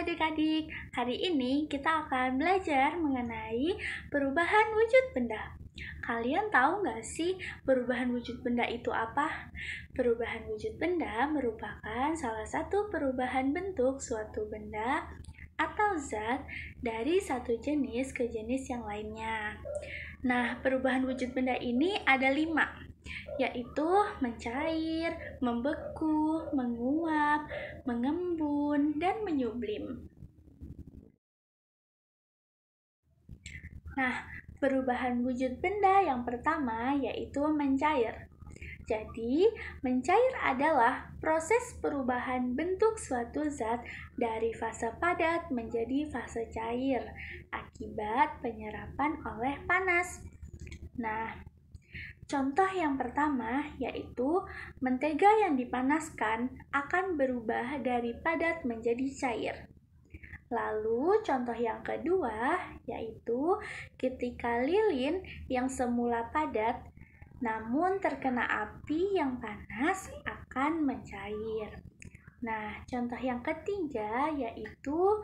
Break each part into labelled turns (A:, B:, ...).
A: adik-adik, hari ini kita akan belajar mengenai perubahan wujud benda. Kalian tahu nggak sih perubahan wujud benda itu apa? Perubahan wujud benda merupakan salah satu perubahan bentuk suatu benda atau zat dari satu jenis ke jenis yang lainnya. Nah, perubahan wujud benda ini ada 5, yaitu mencair, membeku, menguap, mengembun, dan menyublim. Nah, perubahan wujud benda yang pertama yaitu mencair. Jadi, mencair adalah proses perubahan bentuk suatu zat dari fase padat menjadi fase cair akibat penyerapan oleh panas. Nah, contoh yang pertama yaitu mentega yang dipanaskan akan berubah dari padat menjadi cair. Lalu contoh yang kedua yaitu ketika lilin yang semula padat namun terkena api yang panas akan mencair. Nah, contoh yang ketiga yaitu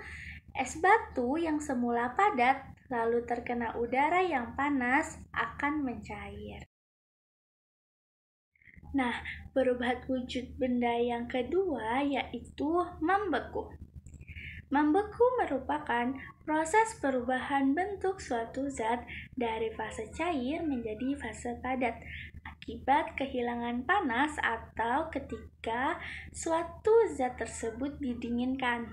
A: es batu yang semula padat lalu terkena udara yang panas akan mencair. Nah, perubahan wujud benda yang kedua yaitu membeku. Membeku merupakan proses perubahan bentuk suatu zat dari fase cair menjadi fase padat akibat kehilangan panas atau ketika suatu zat tersebut didinginkan.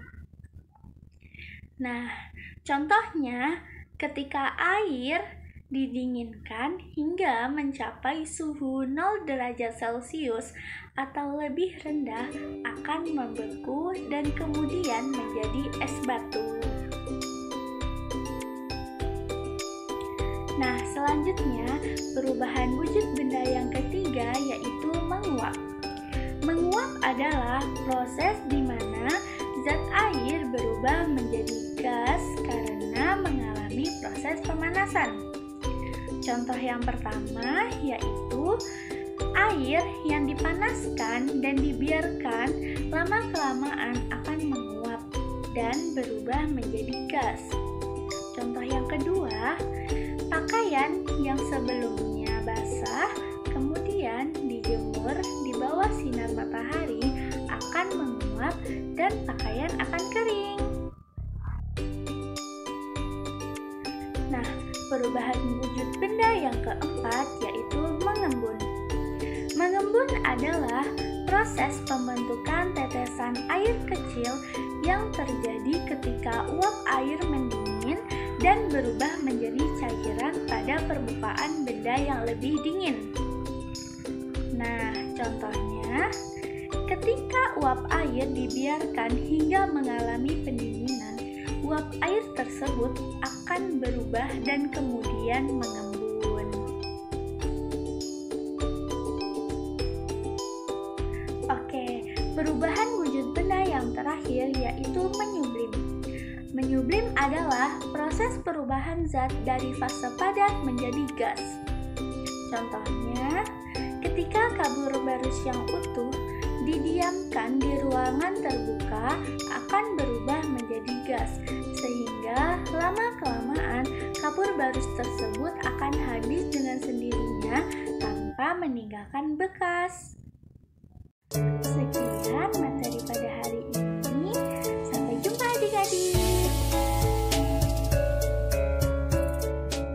A: Nah, contohnya ketika air didinginkan hingga mencapai suhu 0 derajat Celcius atau lebih rendah akan membeku dan kemudian menjadi es batu. Nah, selanjutnya perubahan wujud benda yang ketiga yaitu menguap. Menguap adalah proses di mana zat air berubah menjadi gas karena mengalami proses pemanasan. Contoh yang pertama yaitu air yang dipanaskan dan dibiarkan lama-kelamaan akan menguap dan berubah menjadi gas. Contoh yang kedua, pakaian yang sebelumnya basah kemudian dijemur di bawah sinar matahari akan menguap dan pakaian akan kering. Nah, perubahan wujud benda yang keempat yaitu mengembun. Mengembun adalah proses pembentukan tetesan air kecil yang terjadi ketika uap air mendingin dan berubah menjadi cairan pada permukaan benda yang lebih dingin. Nah, contohnya, ketika uap air dibiarkan hingga mengalami pendinginan, uap air tersebut akan berubah dan kemudian mengembun. Oke, perubahan wujud benda yang terakhir yaitu menyublim. Menyublim adalah proses perubahan zat dari fase padat menjadi gas. Contohnya, ketika kabur barus yang utuh didiamkan di ruangan terbuka akan berubah menjadi gas, sehingga lama-kelamaan kapur barus tersebut akan habis dengan sendirinya tanpa meninggalkan bekas.